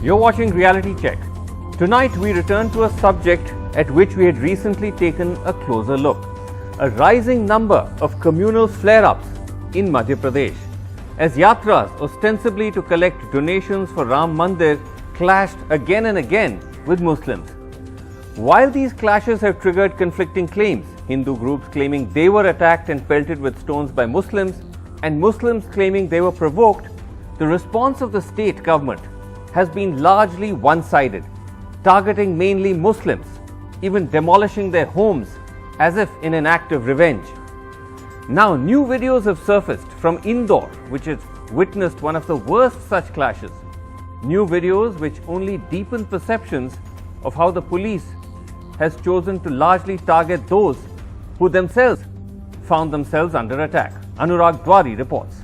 You're watching Reality Check. Tonight we return to a subject at which we had recently taken a closer look. A rising number of communal flare-ups in Madhya Pradesh, as yatras ostensibly to collect donations for Ram Mandir clashed again and again with Muslims. While these clashes have triggered conflicting claims, Hindu groups claiming they were attacked and pelted with stones by Muslims, and Muslims claiming they were provoked, the response of the state government has been largely one-sided, targeting mainly Muslims, even demolishing their homes as if in an act of revenge. Now, new videos have surfaced from Indore, which has witnessed one of the worst such clashes. New videos which only deepen perceptions of how the police has chosen to largely target those who themselves found themselves under attack. Anurag Dwari reports.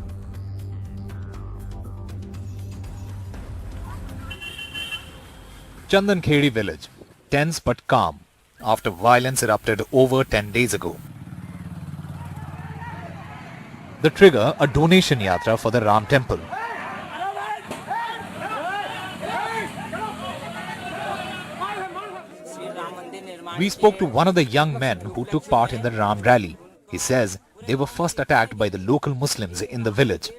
Chandan Khedi village, tense but calm after violence erupted over 10 days ago. The trigger, a donation yatra for the Ram temple. We spoke to one of the young men who took part in the Ram rally. He says they were first attacked by the local Muslims in the village.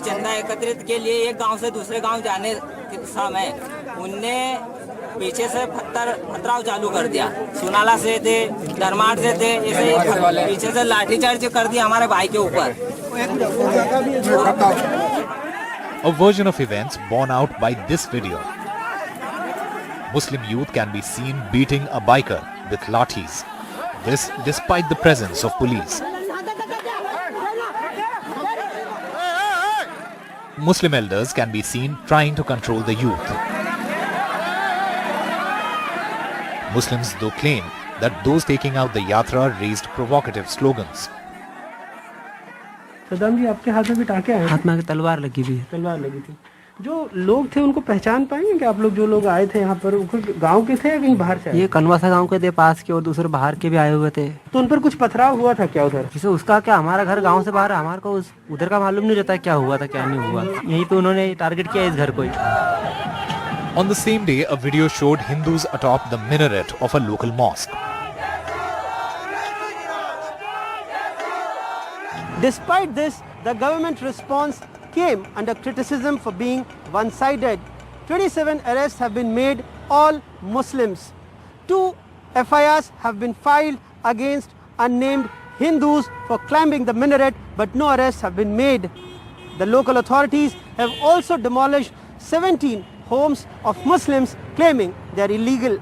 चंदा एकत्रित के लिए एक गांव से दूसरे गांव जाने के समय उनने पीछे से पथराव चालू कर दिया। सुनाला से थे, धर्माट से थे, ऐसे पीछे से लाठीचार्ज कर दिया हमारे भाई के ऊपर। A version of events borne out by this video. Muslim youth can be seen beating a biker with lathis. This despite the presence of police. Muslim elders can be seen trying to control the youth. Muslims though claim that those taking out the yatra raised provocative slogans. Saddam जी, आपके हाथ में भी टाके हैं? हाथ में तलवार लगी हुई है। तलवार लगी थी। जो लोग थे उनको पहचान पाएंगे कि आप लोग जो लोग आए थे यहाँ पर गांव के थे या कहीं बाहर से आए? ये कनवासा गांव के थे पास के, और दूसरे बाहर के भी आए हुए थे। तो उन पर कुछ पथराव हुआ था क्या उधर? जैसे उसका क्या, हमारा घर गांव से बाहर है, हमारे को उधर का मालूम नहीं रहता क्या हुआ था क्या नहीं हुआ। यहीं पे उन्होंने टारगेट किया इस घर को ही। On the same day, a video showed Hindus atop the minaret of a local mosque. Despite this, the government response came under criticism for being one-sided. 27 arrests have been made, all Muslims. 2 FIRs have been filed against unnamed Hindus for climbing the minaret, but no arrests have been made. The local authorities have also demolished 17 homes of Muslims, claiming they are illegal.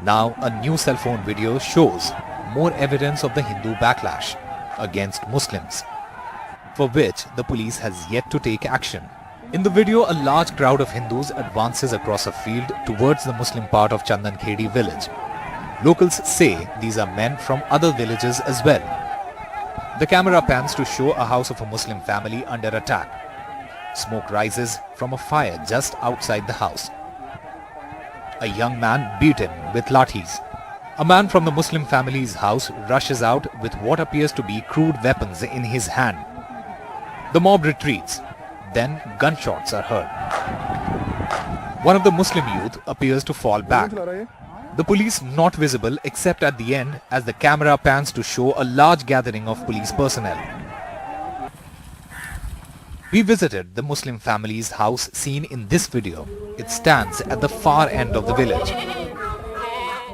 Now, a new cell phone video shows more evidence of the Hindu backlash against Muslims, for which the police has yet to take action. In the video, a large crowd of Hindus advances across a field towards the Muslim part of Chandan Khedi village. Locals say these are men from other villages as well. The camera pans to show a house of a Muslim family under attack. Smoke rises from a fire just outside the house. A young man beaten with lathis. A man from the Muslim family's house rushes out with what appears to be crude weapons in his hand. The mob retreats. Then gunshots are heard. One of the Muslim youth appears to fall back. The police not visible except at the end as the camera pans to show a large gathering of police personnel. We visited the Muslim family's house seen in this video. It stands at the far end of the village.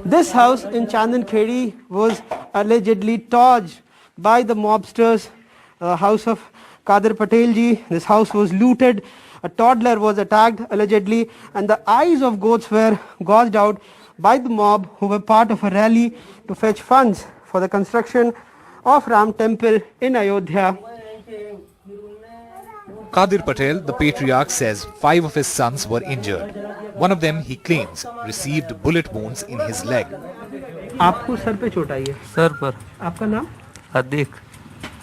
This house in Chandan Khedi was allegedly torched by the mobsters, house of Kadir Patel ji. This house was looted. A toddler was attacked allegedly, and the eyes of goats were gouged out by the mob who were part of a rally to fetch funds for the construction of Ram temple in Ayodhya. Kadir Patel, the patriarch, says 5 of his sons were injured. One of them, he claims, received bullet wounds in his leg. आपको sir पे चोट आई है? Sir पर। आपका नाम? अदीक।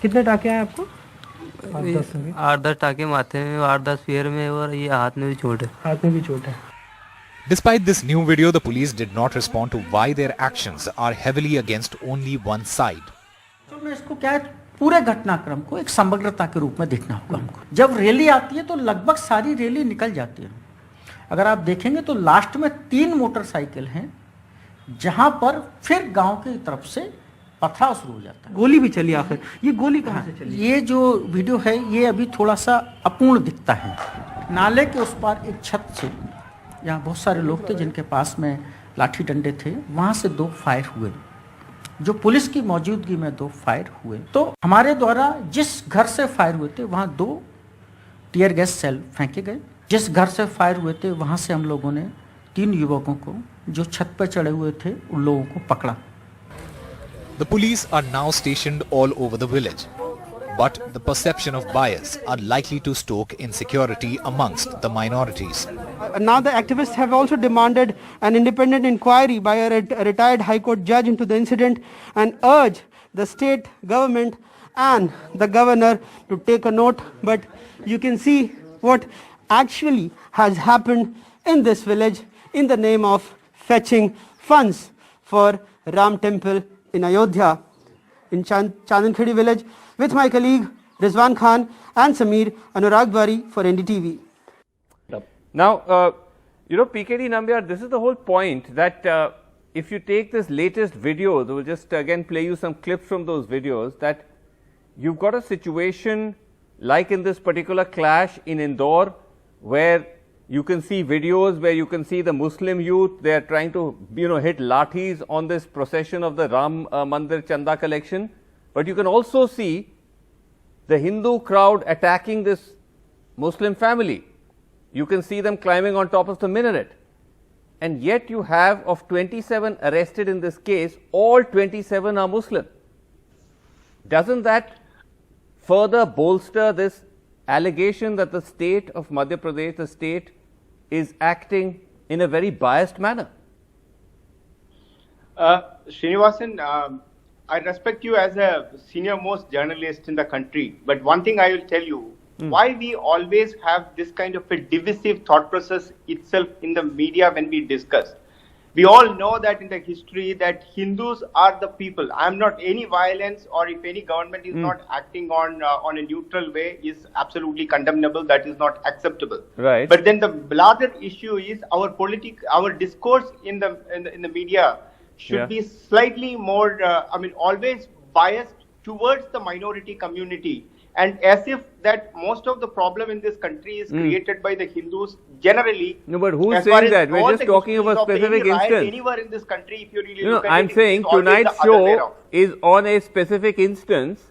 कितने टाके आए आपको? 8-10 टाके माथे में, 8-10 पैर में, और ये हाथ में भी चोट है। हाथ में भी चोट है। Despite this new video, the police did not respond to why their actions are heavily against only one side. इसको क्या है, पूरे घटनाक्रम को एक समग्रता के रूप में देखना होगा हमको। जब रैली आती है तो लगभग सारी रैली निकल जाती है, अगर आप देखेंगे तो लास्ट में 3 मोटरसाइकिल हैं जहां पर फिर गांव की तरफ से पथराव शुरू हो जाता है। गोली भी चली आखिर, ये गोली कहाँ से चली? ये जो वीडियो है ये अभी थोड़ा सा अपूर्ण दिखता है। नाले के उस पार एक छत से जहाँ बहुत सारे लोग थे जिनके पास में लाठी डंडे थे, वहां से 2 फायर हुए, जो पुलिस की मौजूदगी में 2 फायर हुए। तो हमारे द्वारा जिस घर से फायर हुए थे वहां 2 टीयर गैस सेल फेंके गए। जिस घर से फायर हुए थे वहां से हम लोगों ने 3 युवकों को जो छत पर चढ़े हुए थे उन लोगों को पकड़ा। The police are now stationed all over the village, but the perception of bias are likely to stoke insecurity amongst the minorities. Now the activists have also demanded an independent inquiry by a retired High Court judge into the incident and urge the state government and the governor to take a note. But you can see what actually has happened in this village in the name of fetching funds for Ram Temple in Ayodhya, in Chandankhedi village, with my colleague Rizwan Khan and Sameer Anuragwari for NDTV. Now, PKD Nambiar, this is the whole point that if you take this latest video, we'll just again play you some clips from those videos, that you've got a situation like in this particular clash in Indore, where you can see videos where you can see the Muslim youth, they are trying to, hit lathis on this procession of the Ram Mandir Chanda collection. But you can also see the Hindu crowd attacking this Muslim family. You can see them climbing on top of the minaret. And yet you have, of 27 arrested in this case, all 27 are Muslim. Doesn't that further bolster this allegation that the state of Madhya Pradesh, the state, is acting in a very biased manner? Srinivasan, I respect you as a senior most journalist in the country, but one thing I will tell you, why we always have this kind of a divisive thought process itself in the media when we discuss. We all know that in the history that Hindus are the people. I am not any violence, or if any government is not acting on a neutral way, is absolutely condemnable. That is not acceptable. Right. But then the larger issue is our discourse in the media should be slightly more, always biased towards the minority community. And as if that most of the problem in this country is created by the Hindus generally. No, but who's saying that? We're just talking about a specific instance. Anywhere in this country, if you really look at I'm it, saying tonight's show is on a specific instance,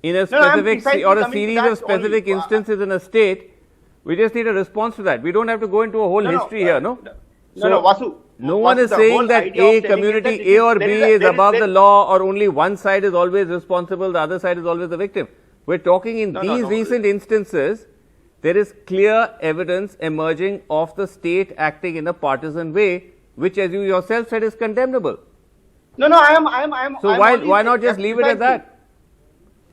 in a specific or a series of specific instances in a state. We just need a response to that. We don't have to go into a whole history here, no? Vasu. No one is saying that A community A or B is above the law, or only one side is always responsible, the other side is always the victim. We're talking in these recent instances, there is clear evidence emerging of the state acting in a partisan way, which, as you yourself said, is condemnable. No, I am. So why not just leave it at that?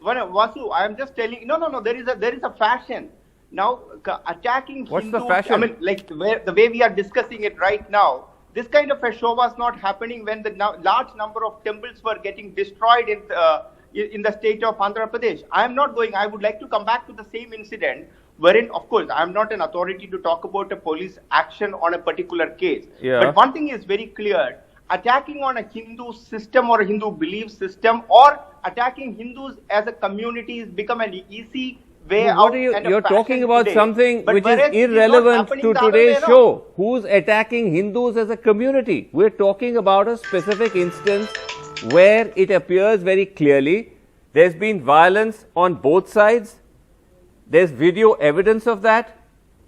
Vasu, I am just telling. No. There is a fashion now attacking. What's Hindu, the fashion? I mean, like the way we are discussing it right now. This kind of a show was not happening when the large number of temples were getting destroyed in the state of Andhra Pradesh. I am not going. I would like to come back to the same incident, wherein, of course, I am not an authority to talk about a police action on a particular case. Yeah. But one thing is very clear: attacking on a Hindu system or a Hindu belief system, or attacking Hindus as a community, has become an easy way out. You're talking about something which is irrelevant to today's show. Who's attacking Hindus as a community? We're talking about a specific instance where it appears very clearly there's been violence on both sides. There's video evidence of that.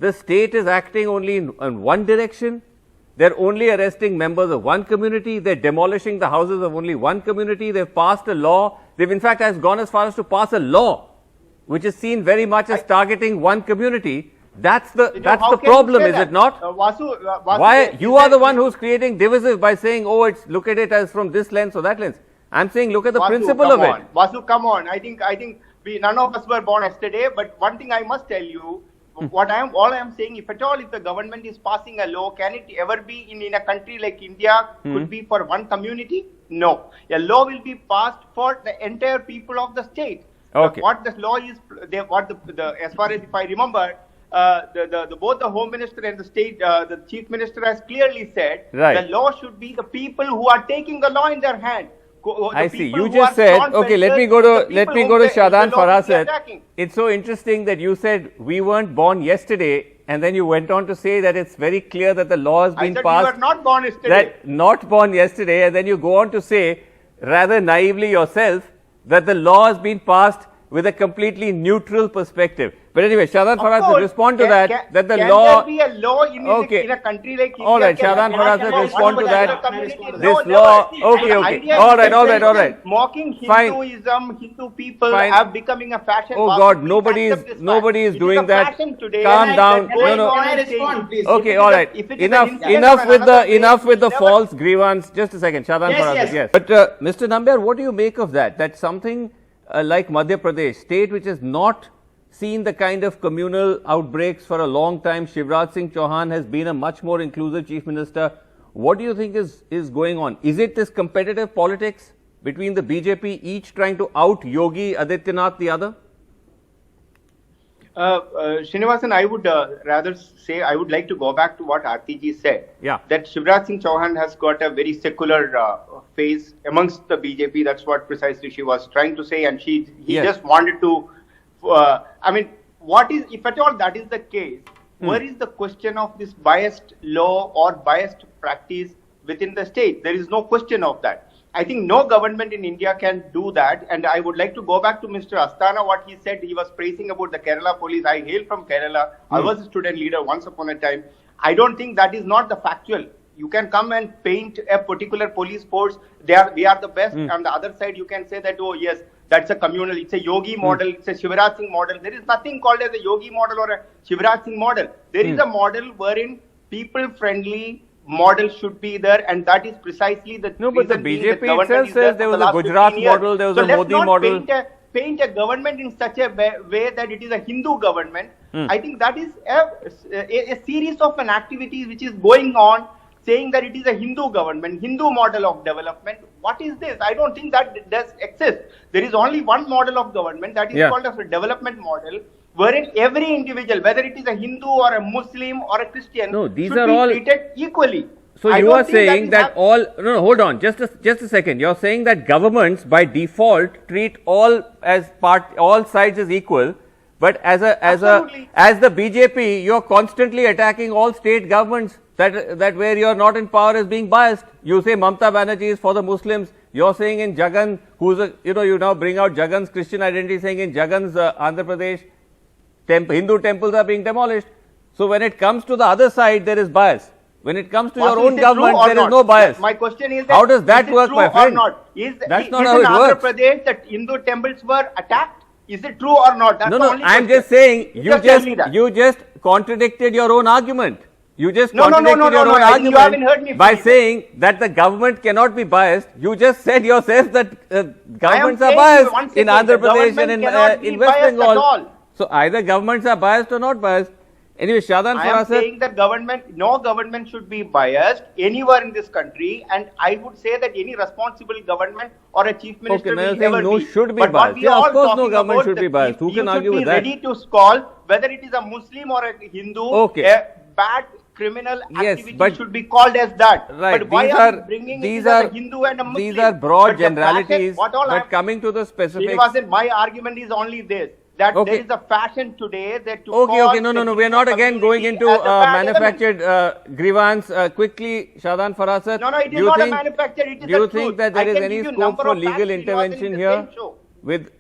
The state is acting only in one direction. They're only arresting members of one community. They're demolishing the houses of only one community. They've passed a law. They've in fact gone as far as to pass a law which is seen very much as targeting one community. That's the problem, is it not? Vasu, why you are the one who's creating divisive by saying, oh, look at it as from this lens or that lens. I'm saying look at the principle of it. Vasu, come on. I think none of us were born yesterday, but one thing I must tell you, all I am saying, if the government is passing a law, can it ever be in a country like India could be for one community? No. A law will be passed for the entire people of the state. Okay. What the law is, as far as if I remember, both the Home Minister and the Chief Minister has clearly said Right. the law should be the people who are taking the law in their hand. I see. You just said, okay, let me go to Shadhan Farasat. It's so interesting that you said we weren't born yesterday, and then you went on to say that it's very clear that the law has been I said passed. you were not born yesterday. That not born yesterday, and then you go on to say, rather naively yourself, that the law has been passed with a completely neutral perspective. But anyway, Shadhan Farasat will respond to that the can law. There be a law in, Okay. in a country like India? All right, Can Shadhan Farasat will respond to that. No, This law. never. Okay, The okay. idea All is right, that all right, all right. Mocking Fine. Hinduism, Hindu people Fine. are becoming a fashion. Oh Why God, would we nobody accept this is fact? doing It is a that. fashion today. Calm And down. that going No, no. on Can I and saying- respond, please? Okay, If it all is a- right. if it is Enough, an instance enough of with the another way, enough with the never- false grievance. Just a second, Shadhan Yes, Farasat. yes. But Mr. Nambiar, what do you make of that? That something like Madhya Pradesh, state which has not seen the kind of communal outbreaks for a long time. Shivraj Singh Chauhan has been a much more inclusive chief minister. What do you think is going on? Is it this competitive politics between the BJP, each trying to out Yogi Adityanath the other? Srinivasan, I would rather say I would like to go back to what Aarti ji said. Yeah. That Shivraj Singh Chauhan has got a very secular phase amongst the BJP. That's what precisely she was trying to say, and he Yes. just wanted to. I mean, what is, if at all that is the case, where is the question of this biased law or biased practice within the state? There is no question of that. I think no government in India can do that. And I would like to go back to Mr. Asthana, what he said. He was praising about the Kerala police. I hail from Kerala. I was a student leader once upon a time. I don't think that is not the factual. You can come and paint a particular police force. We are the best. On the other side, you can say that, oh yes, that's a communal. It's a Yogi model. It's a Shivraj Singh model. There is nothing called as a Yogi model or a Shivraj Singh model. There is a model wherein people-friendly model should be there, and that is precisely the No, but the reason being BJP that government itself is says there there for was the a last Gujarat 15 years. model, there was So a let's Modi not model. Paint a government in such a way that it is a Hindu government. I think that is a series of an activities which is going on, saying that it is a Hindu government, Hindu model of development. What is this? I don't think that does exist. There is only one model of government, that is called as a development model, wherein every individual, whether it is a Hindu or a Muslim or a Christian, No, these should are be all treated equally. So I you don't are think saying is that all no, hold on, just a second. You're saying that governments by default treat all sides as equal, but as the BJP, you're constantly attacking all state governments that where you're not in power as being biased. You say Mamata Banerjee is for the Muslims. You're saying in Jagan, you now bring out Jagan's Christian identity, saying in Jagan's Andhra Pradesh, Hindu temples are being demolished. So when it comes to the other side, there is bias. When it comes to your own government, there is no bias. My question is, how does that work, my friend? That's not how it works. In Andhra Pradesh, that Hindu temples were attacked. Is it true or not? That's No, the no. only I'm question. just saying you Just just contradicted your own argument. You just No, no, no, contradicted no, your no, own I think you haven't heard me argument by fully. saying that the government cannot be biased. You just said yourself that governments are saying biased once in again, Andhra the Pradesh and government cannot be in West biased at Bengal. all. So either governments are biased or not biased. Anyway, Shadhan I am Farasat. saying that no government should be biased anywhere in this country, and I would say that any responsible government or a chief minister now you're will saying ever no be. should be But what biased. we Yeah, are of course no talking government about should be that biased. Who can argue with you that? should be ready to call whether it is a Muslim or a Hindu, Okay. a bad criminal Yes, activity but- should be called as that. Right. But why These are are you bringing these it as are a Hindu and a Muslim? these are broad But the fashion- generalities. what all But I'm- coming to the specifics. Srinivasan, my argument is only this. That Okay. there is a fashion today that to Okay, call okay, no, the we are not Hindu again going community into as a bad element. manufactured grievance. Quickly, Shadhan Farasat. No, it is do you not a think, manufactured, it is do you the think truth. that there I is can any give you scope number for of facts, legal Srinivasan, in intervention the here same show. with